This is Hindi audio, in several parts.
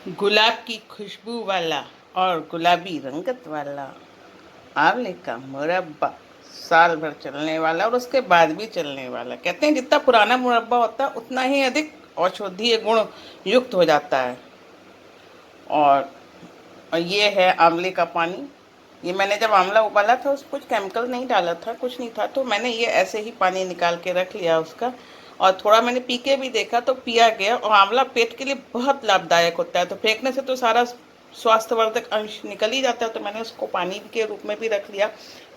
गुलाब की खुशबू वाला और गुलाबी रंगत वाला आंवले का मुरब्बा साल भर चलने वाला और उसके बाद भी चलने वाला। कहते हैं जितना पुराना मुरब्बा होता है उतना ही अधिक औषधीय गुण युक्त हो जाता है। और ये है आंवले का पानी। ये मैंने जब आंवला उबाला था उस कुछ केमिकल नहीं डाला था, कुछ नहीं था, तो मैंने ये ऐसे ही पानी निकाल के रख लिया उसका। और थोड़ा मैंने पी के भी देखा तो पिया गया। और आंवला पेट के लिए बहुत लाभदायक होता है, तो फेंकने से तो सारा स्वास्थ्यवर्धक अंश निकल ही जाता है। तो मैंने उसको पानी के रूप में भी रख लिया,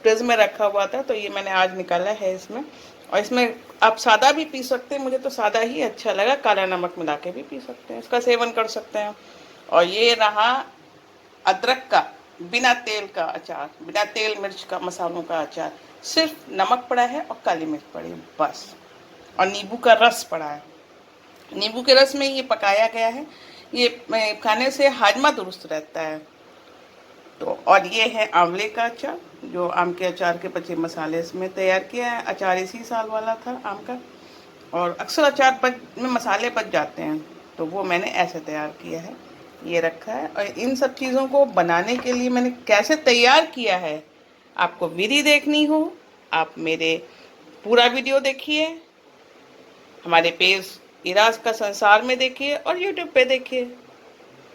फ्रिज में रखा हुआ था, तो ये मैंने आज निकाला है इसमें। और इसमें आप सादा भी पी सकते हैं, मुझे तो सादा ही अच्छा लगा, काला नमक मिला के भी पी सकते हैं, इसका सेवन कर सकते हैं। और ये रहा अदरक का बिना तेल का अचार, बिना तेल मिर्च का मसालों का अचार। सिर्फ नमक पड़ा है और काली मिर्च पड़ी है बस, और नींबू का रस पड़ा है। नींबू के रस में ये पकाया गया है। ये खाने से हाजमा दुरुस्त रहता है। तो और ये है आंवले का अचार, जो आम के अचार के बचे मसाले इसमें तैयार किया है। अचार इसी साल वाला था आम का। और अक्सर अचार में मसाले बच जाते हैं, तो वो मैंने ऐसे तैयार किया है। ये रखा है। और इन सब चीज़ों को बनाने के लिए मैंने कैसे तैयार किया है, आपको विधि देखनी हो, आप मेरे पूरा वीडियो देखिए, हमारे पेज इराज का संसार में देखिए और यूट्यूब पे देखिए।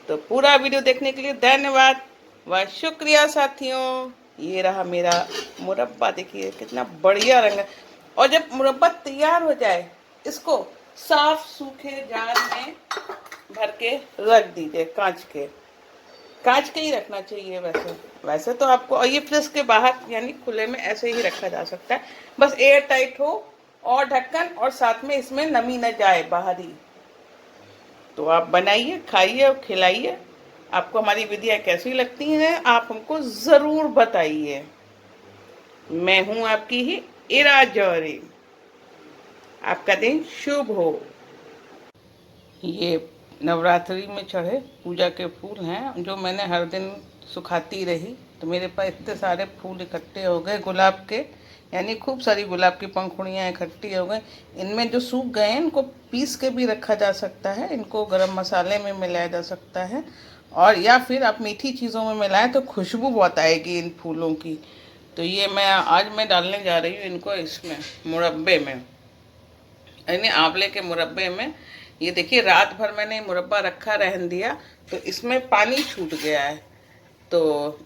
तो पूरा वीडियो देखने के लिए धन्यवाद व शुक्रिया साथियों। ये रहा मेरा मुरब्बा, देखिए कितना बढ़िया रंग है। और जब मुरब्बा तैयार हो जाए, इसको साफ सूखे जार में भर के रख दीजिए। कांच के ही रखना चाहिए वैसे। वैसे तो आपको, और ये फ्रिज के बाहर यानी खुले में ऐसे ही रखा जा सकता है, बस एयर टाइट हो और ढक्कन, और साथ में इसमें नमी न जाए बाहर ही। तो आप बनाइए, खाइए और खिलाइए। आपको हमारी विधियाँ कैसी लगती हैं आप हमको ज़रूर बताइए। मैं हूँ आपकी ही इरा जौहरी। आपका दिन शुभ हो। ये नवरात्रि में चढ़े पूजा के फूल हैं, जो मैंने हर दिन सुखाती रही, तो मेरे पास इतने सारे फूल इकट्ठे हो गए गुलाब के, यानी खूब सारी गुलाब की पंखुड़ियाँ इकट्ठी हो गई। इनमें जो सूख गए हैं इनको पीस के भी रखा जा सकता है, इनको गरम मसाले में मिलाया जा सकता है, और या फिर आप मीठी चीज़ों में मिलाएं तो खुशबू बहुत आएगी इन फूलों की। तो ये मैं डालने जा रही हूँ इनको इसमें मुरब्बे में, यानी आंवले के मुरब्बे में। ये देखिए रात भर मैंने मुरब्बा रखा रहने दिया, तो इसमें पानी छूट गया है। तो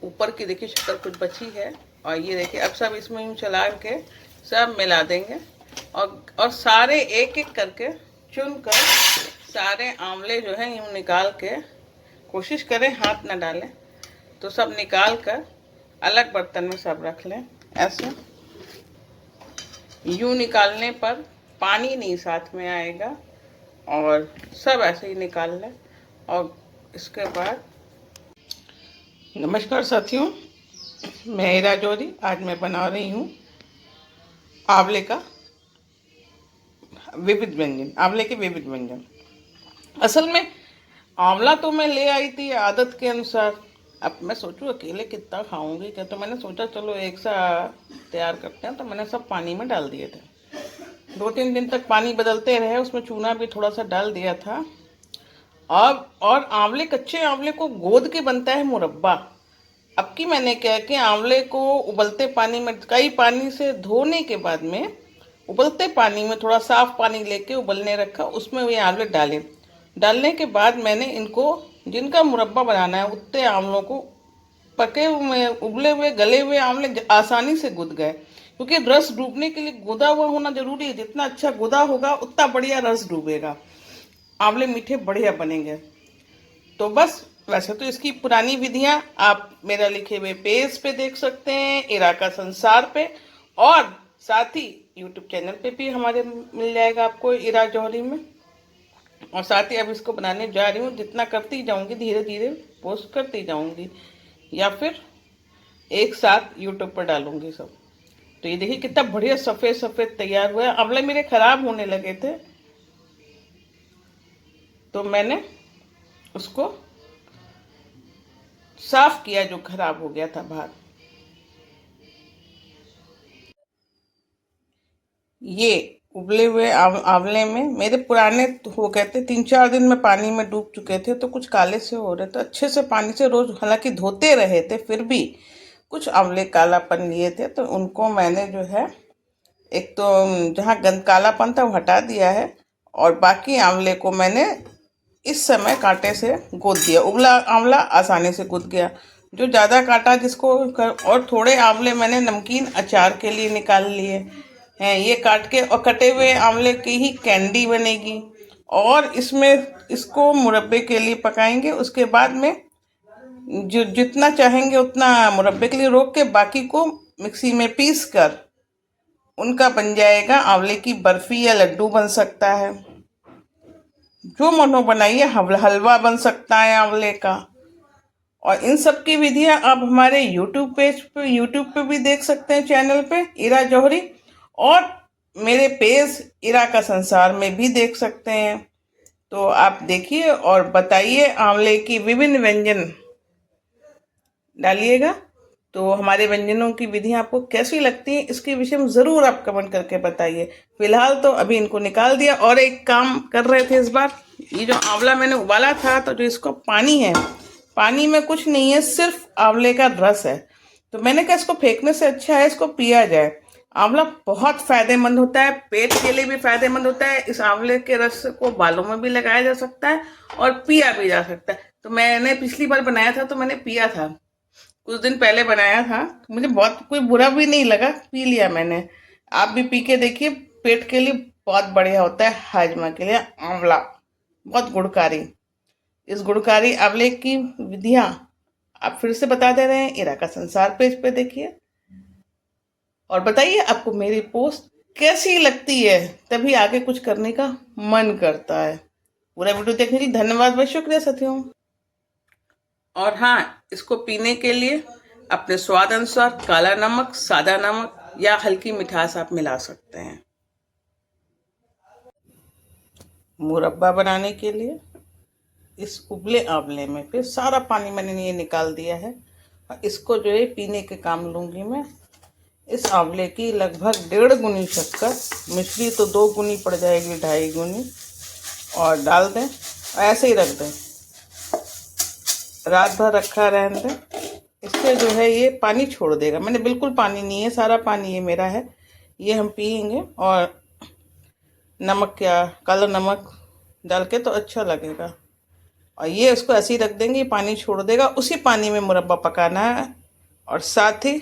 ऊपर की देखिए शक्कर कुछ बची है। और ये देखिए अब सब इसमें यूँ चला के सब मिला देंगे। और सारे एक एक करके चुन कर सारे आंवले जो हैं यूँ निकाल के, कोशिश करें हाथ ना डालें, तो सब निकाल कर अलग बर्तन में सब रख लें। ऐसे यूँ निकालने पर पानी नहीं साथ में आएगा, और सब ऐसे ही निकाल लें। और इसके बाद, नमस्कार साथियों, मैं हीरा जौहरी। आज मैं बना रही हूँ आंवले का विविध व्यंजन, आंवले के विविध व्यंजन। असल में आंवला तो मैं ले आई थी आदत के अनुसार। अब मैं सोचूं अकेले कितना खाऊंगी क्या, तो मैंने सोचा चलो एक सा तैयार करते हैं, तो मैंने सब पानी में डाल दिए थे। 2-3 दिन तक पानी बदलते रहे, उसमें चूना भी थोड़ा सा डाल दिया था। अब और आंवले, कच्चे आंवले को गोद के बनता है मुरब्बा। अब की मैंने क्या कि आंवले को उबलते पानी में, कई पानी से धोने के बाद में उबलते पानी में थोड़ा साफ पानी लेके उबलने रखा, उसमें ये आंवले डाले। डालने के बाद मैंने इनको, जिनका मुरब्बा बनाना है उतने आंवलों को, पके हुए उबले हुए गले हुए आंवले आसानी से गुद गए, क्योंकि रस डूबने के लिए गुदा हुआ होना जरूरी है। जितना अच्छा गुदा होगा उतना बढ़िया रस डूबेगा, आंवले मीठे बढ़िया बनेंगे। तो बस, वैसे तो इसकी पुरानी विधियां आप मेरा लिखे हुए पेज पे देख सकते हैं, इरा का संसार पे, और साथ ही यूट्यूब चैनल पे भी हमारे मिल जाएगा आपको, इरा जौहरी में। और साथ ही अब इसको बनाने जा रही हूँ, जितना करती जाऊंगी धीरे धीरे पोस्ट करती जाऊंगी, या फिर एक साथ यूट्यूब पर डालूंगी सब। तो ये देखिए कितना बढ़िया सफेद सफेद तैयार हुआ है। आंवले मेरे खराब होने लगे थे, तो मैंने उसको साफ किया जो खराब हो गया था बाहर। ये उबले हुए आंवले में मेरे पुराने हो गए थे, 3-4 दिन में पानी में डूब चुके थे, तो कुछ काले से हो रहे थे। अच्छे से पानी से रोज हालांकि धोते रहे थे, फिर भी कुछ आंवले कालापन लिए थे। तो उनको मैंने जो है, एक तो जहाँ गंद कालापन था वो हटा दिया है, और बाकी आंवले को मैंने इस समय कांटे से गूंथ दिया। उबला आंवला आसानी से गूंथ गया, जो ज़्यादा काटा जिसको और थोड़े आंवले मैंने नमकीन अचार के लिए निकाल लिए हैं, ये काट के। और कटे हुए आंवले की ही कैंडी बनेगी, और इसमें इसको मुरब्बे के लिए पकाएंगे। उसके बाद में जो जितना चाहेंगे उतना मुरब्बे के लिए रोक के, बाकी को मिक्सी में पीस कर उनका बन जाएगा आंवले की बर्फी, या लड्डू बन सकता है, जो मनो बनाइए। हलवा बन सकता है आंवले का। और इन सब की विधियां आप हमारे यूट्यूब पे भी देख सकते हैं, चैनल पे इरा जौहरी, और मेरे पेज इरा का संसार में भी देख सकते हैं। तो आप देखिए और बताइए, आंवले की विभिन्न व्यंजन डालिएगा। तो हमारे व्यंजनों की विधियां आपको कैसी लगती है, इसके विषय में ज़रूर आप कमेंट करके बताइए। फिलहाल तो अभी इनको निकाल दिया, और एक काम कर रहे थे इस बार। ये जो आंवला मैंने उबाला था, तो जो इसका पानी है, पानी में कुछ नहीं है, सिर्फ आंवले का रस है। तो मैंने कहा इसको फेंकने से अच्छा है इसको पिया जाए। आंवला बहुत फायदेमंद होता है, पेट के लिए भी फायदेमंद होता है। इस आंवले के रस को बालों में भी लगाया जा सकता है और पिया भी जा सकता है। तो मैंने पिछली बार बनाया था तो मैंने पिया था, कुछ दिन पहले बनाया था, तो मुझे बहुत कोई बुरा भी नहीं लगा, पी लिया मैंने। आप भी पी के देखिए, पेट के लिए बहुत बढ़िया होता है, हाजमा के लिए आंवला बहुत गुणकारी। इस गुणकारी आंवले की विधियां आप फिर से बता दे रहे हैं, इरा का संसार पेज पे देखिए, और बताइए आपको मेरी पोस्ट कैसी लगती है, तभी आगे कुछ करने का मन करता है। पूरा वीडियो देखने के लिए धन्यवाद व शुक्रिया साथियों। और हाँ, इसको पीने के लिए अपने स्वाद अनुसार काला नमक, सादा नमक या हल्की मिठास आप मिला सकते हैं। मुरब्बा बनाने के लिए इस उबले आंवले में फिर सारा पानी मैंने ये निकाल दिया है, और इसको जो है पीने के काम लूँगी मैं। इस आंवले की लगभग 1.5 गुनी शक्कर, मिश्री तो 2 गुनी पड़ जाएगी, 2.5 गुनी, और डाल दें, और ऐसे ही रख दें, रात भर रखा रहने दें। इससे जो है ये पानी छोड़ देगा। मैंने बिल्कुल पानी नहीं है, सारा पानी ये मेरा है, ये हम पियेंगे। और नमक या काला नमक डाल के तो अच्छा लगेगा। और ये उसको ऐसे ही रख देंगे, ये पानी छोड़ देगा, उसी पानी में मुरब्बा पकाना है। और साथ ही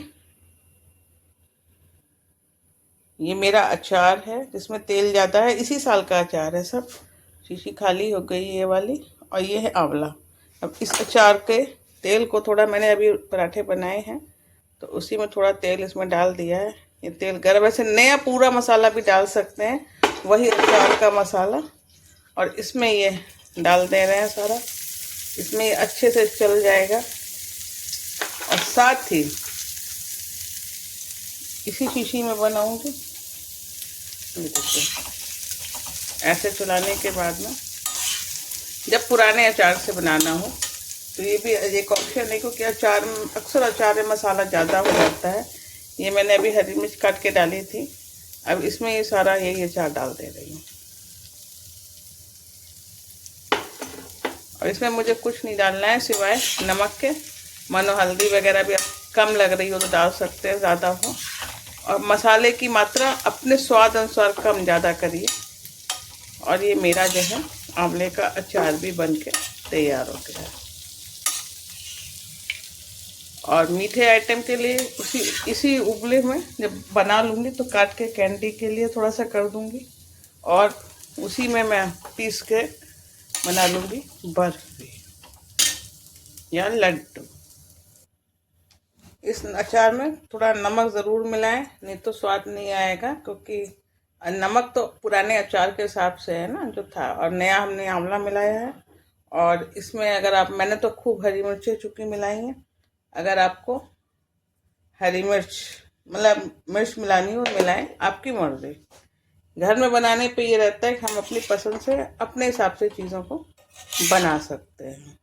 ये मेरा अचार है जिसमें तेल ज़्यादा है, इसी साल का अचार है सब। शीशी खाली हो गई ये वाली, और ये है आंवला। अब इस अचार के तेल को थोड़ा, मैंने अभी पराठे बनाए हैं तो उसी में थोड़ा तेल इसमें डाल दिया है। ये तेल गर्म, वैसे नया पूरा मसाला भी डाल सकते हैं, वही अचार का मसाला, और इसमें ये डाल दे रहे हैं सारा। इसमें ये अच्छे से चल जाएगा। और साथ ही इसी शीशी में बनाऊंगी। ये देखिए, ऐसे चलाने के बाद में जब पुराने अचार से बनाना हो तो ये भी एक ऑप्शन है, क्योंकि अचार अक्सर अचार में मसाला ज़्यादा हो जाता है। ये मैंने अभी हरी मिर्च काट के डाली थी, अब इसमें ये सारा यही अचार डाल दे रही हूँ। और इसमें मुझे कुछ नहीं डालना है सिवाय नमक के। मानो हल्दी वगैरह भी कम लग रही हो तो डाल सकते हैं, ज़्यादा हो। और मसाले की मात्रा अपने स्वाद अनुसार कम ज़्यादा करिए। और ये मेरा जो है आंवले का अचार भी बन के तैयार हो गया है। और मीठे आइटम के लिए इसी उबले में जब बना लूँगी तो काट के कैंडी के लिए थोड़ा सा कर दूँगी, और उसी में मैं पीस के बना लूँगी बर्फी या लड्डू। इस अचार में थोड़ा नमक ज़रूर मिलाएं, नहीं तो स्वाद नहीं आएगा, क्योंकि नमक तो पुराने अचार के हिसाब से है ना जो था, और नया हमने आंवला मिलाया है। और इसमें अगर आप, मैंने तो खूब हरी मिर्चें चूँकि मिलाई हैं, अगर आपको हरी मिर्च मतलब मिर्च मिलानी हो मिलाएं, आपकी मर्जी। घर में बनाने पे ये रहता है कि हम अपनी पसंद से अपने हिसाब से चीज़ों को बना सकते हैं।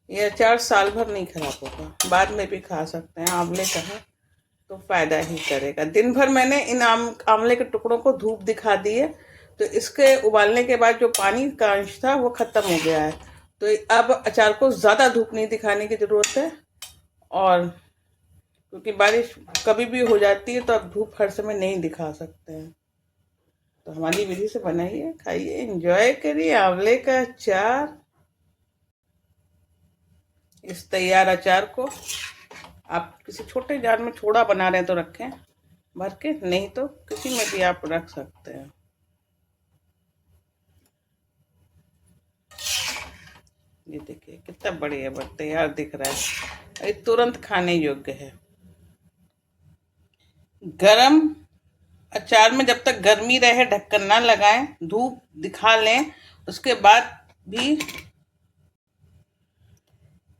ये अचार साल भर नहीं खराब होगा, बाद में भी खा सकते हैं, आंवले का है। तो फायदा ही करेगा। दिन भर मैंने इन आंवले के टुकड़ों को धूप दिखा दी है, तो इसके उबालने के बाद जो पानी का अंश था वो खत्म हो गया है। तो अब अचार को ज़्यादा धूप नहीं दिखाने की ज़रूरत है, और क्योंकि बारिश कभी भी हो जाती है तो अब धूप हर समय नहीं दिखा सकते हैं। तो हमारी विधि से बनाइए, खाइए, एंजॉय करिए आंवले का अचार। इस तैयार अचार को आप किसी छोटे जार में छोड़ा बना रहे हैं तो रखें भर के, नहीं तो किसी में भी आप रख सकते हैं। ये देखिए कितना बढ़िया तैयार दिख रहा है, ये तुरंत खाने योग्य है। गरम अचार में जब तक गर्मी रहे ढक्कन ना लगाएं, धूप दिखा लें, उसके बाद भी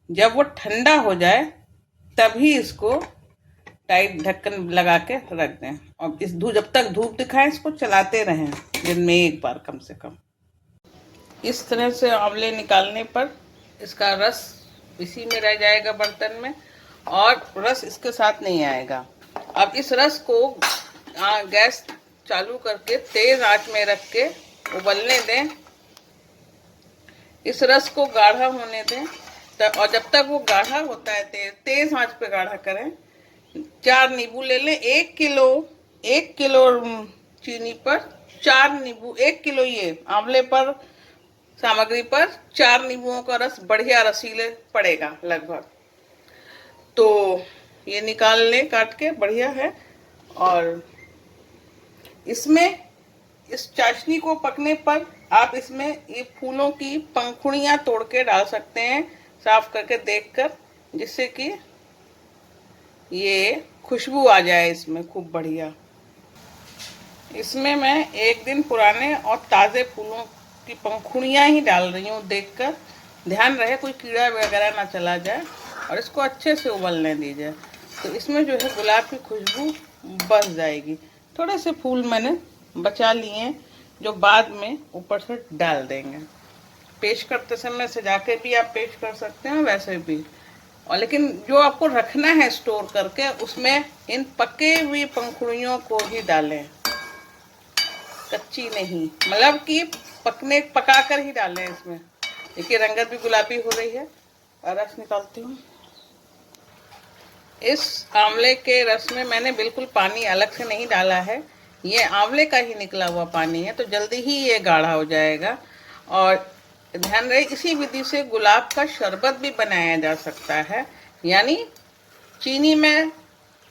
जब वो ठंडा हो जाए तभी इसको टाइट ढक्कन लगा के रख दें, और इस जब तक धूप दिखाएं इसको चलाते रहें दिन में एक बार कम से कम। इस तरह से आंवले निकालने पर इसका रस इसी में रह जाएगा बर्तन में, और रस इसके साथ नहीं आएगा। अब इस रस को गैस चालू करके तेज आंच में रख के उबलने दें। इस रस को गाढ़ा होने दें, और जब तक वो गाढ़ा होता है तेज आंच पे गाढ़ा करें। 4 नींबू ले लें। 1 किलो चीनी पर 4 नींबू, 1 किलो ये आंवले पर सामग्री पर 4 नींबुओं का रस बढ़िया रसीले पड़ेगा लगभग। तो ये निकाल लें काट के, बढ़िया है। और इसमें इस चाशनी को पकने पर आप इसमें ये फूलों की पंखुड़ियां तोड़ के डाल सकते हैं, साफ करके देखकर, जिससे कि ये खुशबू आ जाए इसमें खूब बढ़िया। इसमें मैं 1 दिन पुराने और ताज़े फूलों की पंखुड़ियां ही डाल रही हूँ, देखकर ध्यान रहे कोई कीड़ा वगैरह ना चला जाए, और इसको अच्छे से उबलने दीजिए। तो इसमें जो है गुलाब की खुशबू बस जाएगी। थोड़े से फूल मैंने बचा लिए हैं जो बाद में ऊपर से डाल देंगे। पेश करते समय सजा के भी आप पेश कर सकते हैं वैसे भी, और लेकिन जो आपको रखना है स्टोर करके, उसमें इन पके हुई पंखुड़ियों को ही डालें, कच्ची नहीं, मतलब कि पका कर ही डालें इसमें। देखिए रंगत भी गुलाबी हो रही है। और रस निकालती हूँ। इस आंवले के रस में मैंने बिल्कुल पानी अलग से नहीं डाला है, ये आंवले का ही निकला हुआ पानी है, तो जल्दी ही ये गाढ़ा हो जाएगा। और ध्यान रहे इसी विधि से गुलाब का शरबत भी बनाया जा सकता है। यानी चीनी में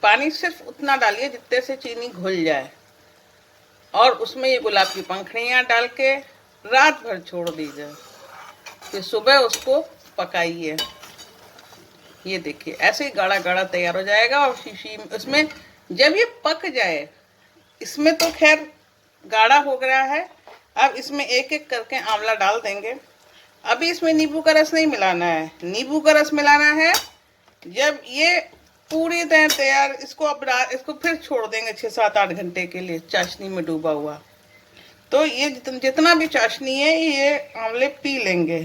पानी सिर्फ उतना डालिए जितने से चीनी घुल जाए, और उसमें ये गुलाब की पंखुड़ियाँ डाल के रात भर छोड़ दीजिए, फिर सुबह उसको पकाइए। ये देखिए ऐसे ही गाढ़ा गाढ़ा तैयार हो जाएगा। और शीशी उसमें जब ये पक जाए, इसमें तो खैर गाढ़ा हो गया है, अब इसमें एक एक करके आंवला डाल देंगे। अभी इसमें नींबू का रस नहीं मिलाना है, नींबू का रस मिलाना है जब ये पूरी तरह तैयार। इसको अब इसको फिर छोड़ देंगे 6-7-8 घंटे के लिए चाशनी में डूबा हुआ। तो ये जितना भी चाशनी है ये आंवले पी लेंगे,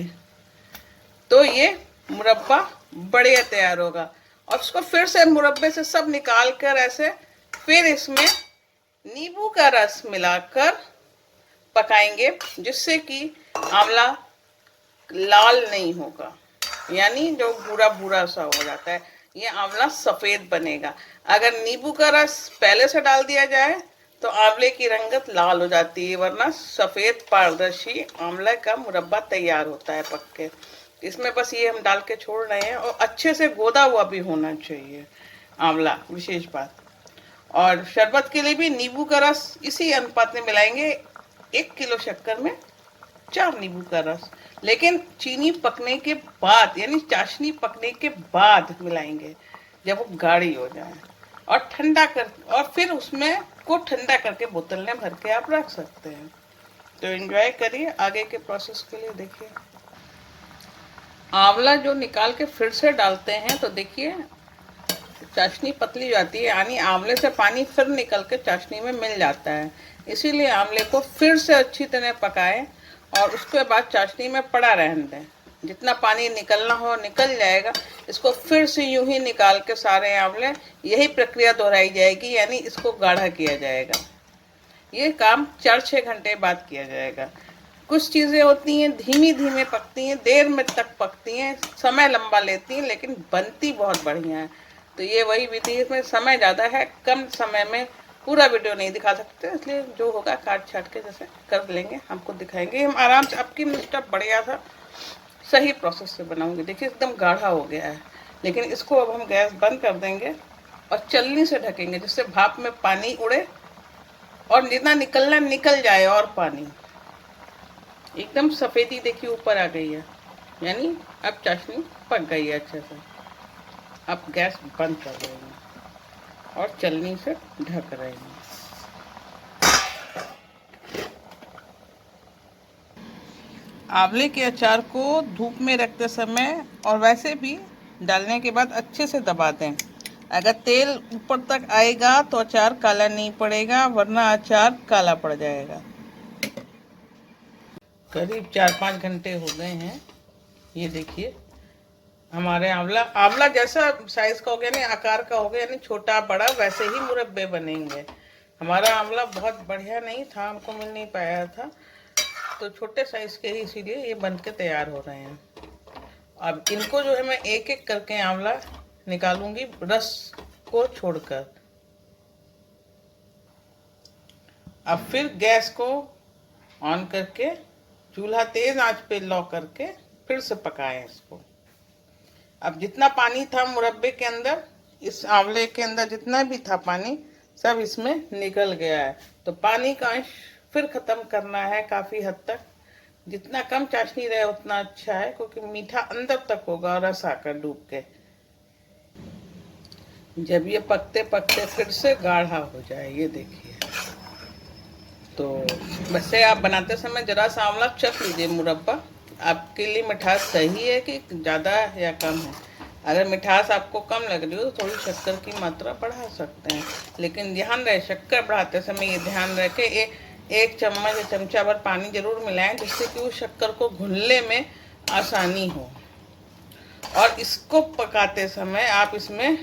तो ये मुरब्बा बढ़िया तैयार होगा। और उसको फिर से मुरब्बे से सब निकाल कर ऐसे फिर इसमें नींबू का रस मिलाकर पकाएंगे, जिससे कि आंवला लाल नहीं होगा, यानी जो भूरा भूरा सा हो जाता है, ये आंवला सफेद बनेगा। अगर नींबू का रस पहले से डाल दिया जाए तो आंवले की रंगत लाल हो जाती है, वरना सफेद पारदर्शी आंवले का मुरब्बा तैयार होता है पक के। इसमें बस ये हम डाल के छोड़ रहे हैं, और अच्छे से गोदा हुआ भी होना चाहिए आंवला, विशेष बात। और शरबत के लिए भी नींबू का रस इसी अनुपात में मिलाएंगे। 1 किलो शक्कर में 4 नींबू का रस, लेकिन चीनी पकने के बाद, यानी चाशनी पकने के बाद मिलाएंगे, जब वो गाढ़ी हो जाए। और ठंडा कर, और फिर उसमें को ठंडा करके बोतल में भर के आप रख सकते हैं। तो एंजॉय करिए। आगे के प्रोसेस के लिए देखिए, आंवला जो निकाल के फिर से डालते हैं तो देखिए चाशनी पतली जाती है, यानी आंवले से पानी फिर निकल के चाशनी में मिल जाता है। इसीलिए आंवले को फिर से अच्छी तरह पकाएं और उसके बाद चाशनी में पड़ा रहने दें। जितना पानी निकलना हो निकल जाएगा। इसको फिर से यूं ही निकाल के सारे आंवले यही प्रक्रिया दोहराई जाएगी, यानी इसको गाढ़ा किया जाएगा। ये काम 4-6 घंटे बाद किया जाएगा। कुछ चीज़ें होती हैं धीमी धीमे पकती हैं, देर में तक पकती हैं, समय लंबा लेती हैं, लेकिन बनती बहुत बढ़िया है। तो ये वही विधि है, इसमें समय ज़्यादा है, कम समय में पूरा वीडियो नहीं दिखा सकते, इसलिए जो होगा काट छाट के जैसे कर लेंगे, हमको दिखाएंगे हम आराम से। आपकी मिस्टर बढ़िया था, सही प्रोसेस से बनाऊंगी। देखिए एकदम गाढ़ा हो गया है, लेकिन इसको अब हम गैस बंद कर देंगे और चलनी से ढकेंगे, जिससे भाप में पानी उड़े और जितना निकलना निकल जाए। और पानी एकदम सफ़ेदी देखिए ऊपर आ गई है, यानी अब चाशनी पक गई है अच्छे से। अब गैस बंद कर रहे हैं और चलनी से ढक रहे हैं। आंवले के अचार को धूप में रखते समय और वैसे भी डालने के बाद अच्छे से दबा दें। अगर तेल ऊपर तक आएगा तो अचार काला नहीं पड़ेगा, वरना अचार काला पड़ जाएगा। करीब 4-5 घंटे हो गए हैं। ये देखिए हमारे आंवला आंवला जैसा साइज का हो गया, नहीं आकार का हो गया, यानी छोटा बड़ा वैसे ही मुरब्बे बनेंगे। हमारा आंवला बहुत बढ़िया नहीं था, हमको मिल नहीं पाया था, तो छोटे साइज के ही इसीलिए ये बन के तैयार हो रहे हैं। अब इनको जो है मैं एक एक करके आंवला निकालूंगी रस को छोड़कर। अब फिर गैस को ऑन करके चूल्हा तेज आंच पे लो करके फिर से पकाएं इसको। अब जितना पानी था मुरब्बे के अंदर, इस आंवले के अंदर जितना भी था पानी सब इसमें निकल गया है। तो पानी का अंश फिर खत्म करना है काफी हद तक। जितना कम चाशनी रहे उतना अच्छा है, क्योंकि मीठा अंदर तक होगा और रस आकर डूब के। जब ये पकते पकते फिर से गाढ़ा हो जाए, ये देखिए, तो वैसे आप बनाते समय जरा सा आंवला चख लीजिए मुरब्बा। आपके लिए मिठास सही है कि ज़्यादा या कम है। अगर मिठास आपको कम लग रही हो तो थोड़ी शक्कर की मात्रा बढ़ा सकते हैं, लेकिन ध्यान रहे शक्कर बढ़ाते समय ये ध्यान रखे एक चम्मच या चमचा भर पानी जरूर मिलाएं, जिससे कि उस शक्कर को घुलने में आसानी हो। और इसको पकाते समय आप इसमें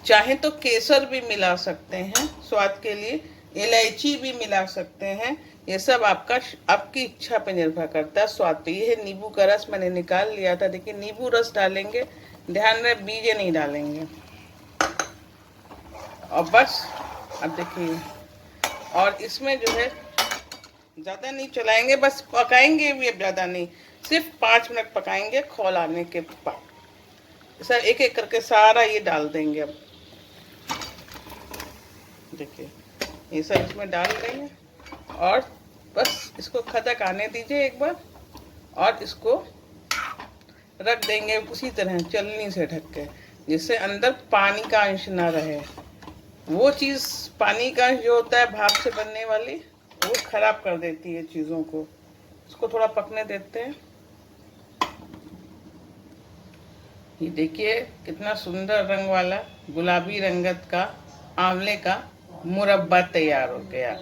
चाहें तो केसर भी मिला सकते हैं स्वाद के लिए, इलायची भी मिला सकते हैं। ये सब आपकी इच्छा पे निर्भर करता है, स्वाद पे। ये है नींबू का रस मैंने निकाल लिया था, देखिए नींबू रस डालेंगे, ध्यान रहे बीजे नहीं डालेंगे। और बस अब देखिए, और इसमें जो है ज़्यादा नहीं चलाएंगे, बस पकाएंगे भी, अब ज़्यादा नहीं, सिर्फ 5 मिनट पकाएंगे खौल आने के बाद। सर एक एक करके सारा ये डाल देंगे। अब देखिए ये सब इसमें डाल देंगे और बस इसको खदक आने दीजिए एक बार, और इसको रख देंगे उसी तरह चलनी से ढक के, जिससे अंदर पानी का अंश ना रहे। वो चीज़ पानी का अंश जो होता है भाप से बनने वाली, वो खराब कर देती है चीज़ों को। इसको थोड़ा पकने देते हैं। ये देखिए कितना सुंदर रंग वाला गुलाबी रंगत का आंवले का मुरब्बा तैयार हो गया।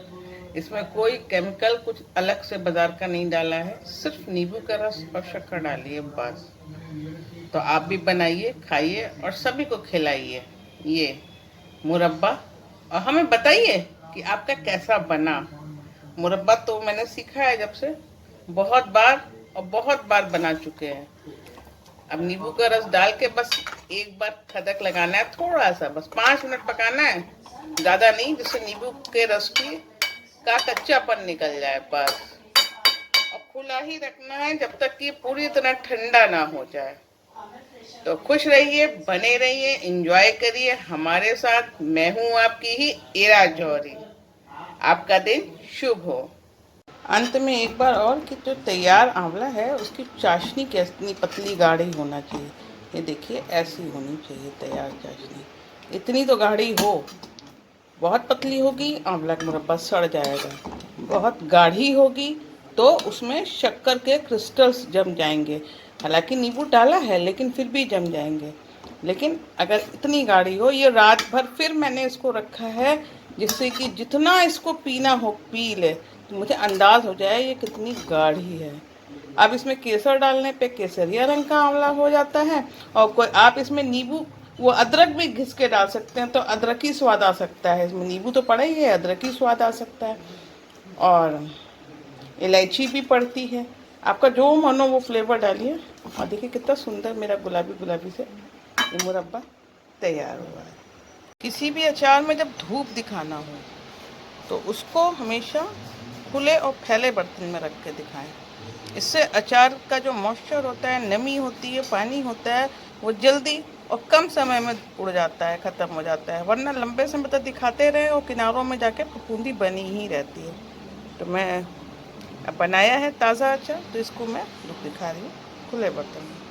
इसमें कोई केमिकल कुछ अलग से बाजार का नहीं डाला है, सिर्फ नींबू का रस और शक्कर डालिए बस। तो आप भी बनाइए, खाइए और सभी को खिलाइए ये मुरब्बा, और हमें बताइए कि आपका कैसा बना मुरब्बा। तो मैंने सीखा है जब से, बहुत बार बना चुके हैं। अब नींबू का रस डाल के बस एक बार खदक लगाना है, थोड़ा सा, बस 5 मिनट पकाना है, ज़्यादा नहीं, जिससे नींबू के रस का कच्चापन निकल जाए बस। और खुला ही रखना है जब तक कि पूरी तरह ठंडा ना हो जाए। तो खुश रहिए, बने रहिए, एंजॉय करिए हमारे साथ। मैं हूँ आपकी ही इरा जौहरी। आपका दिन शुभ हो। अंत में एक बार और कि जो तैयार आंवला है उसकी चाशनी कितनी पतली गाढ़ी होना चाहिए। ये देखिए ऐसी होनी चाहिए तैयार चाशनी, इतनी तो गाढ़ी हो। बहुत पतली होगी आंवला का मुरब्बा सड़ जाएगा, बहुत गाढ़ी होगी तो उसमें शक्कर के क्रिस्टल्स जम जाएंगे। हालांकि नींबू डाला है लेकिन फिर भी जम जाएंगे। लेकिन अगर इतनी गाढ़ी हो, ये रात भर फिर मैंने इसको रखा है, जिससे कि जितना इसको पीना हो पी ले, तो मुझे अंदाज हो जाए ये कितनी गाढ़ी है। अब इसमें केसर डालने पे केसरिया रंग का आंवला हो जाता है। और कोई आप इसमें नींबू वो अदरक भी घिस के डाल सकते हैं, तो अदरकी स्वाद आ सकता है इसमें। नींबू तो पड़ा ही है, अदरकी स्वाद आ सकता है। और इलायची भी पड़ती है। आपका जो मन हो वो फ्लेवर डालिए। और देखिए कितना सुंदर मेरा गुलाबी गुलाबी से ये मुरब्बा तैयार हुआ है। किसी भी अचार में जब धूप दिखाना हो तो उसको हमेशा खुले और फैले बर्तन में रख के दिखाएं। इससे अचार का जो मॉइस्चर होता है, नमी होती है, पानी होता है, वो जल्दी और कम समय में उड़ जाता है, ख़त्म हो जाता है। वरना लंबे समय तक दिखाते रहे और किनारों में जाके फफूंदी बनी ही रहती है। तो मैं अब बनाया है ताज़ा अचार, तो इसको मैं दिखा रही हूँ खुले बर्तन में।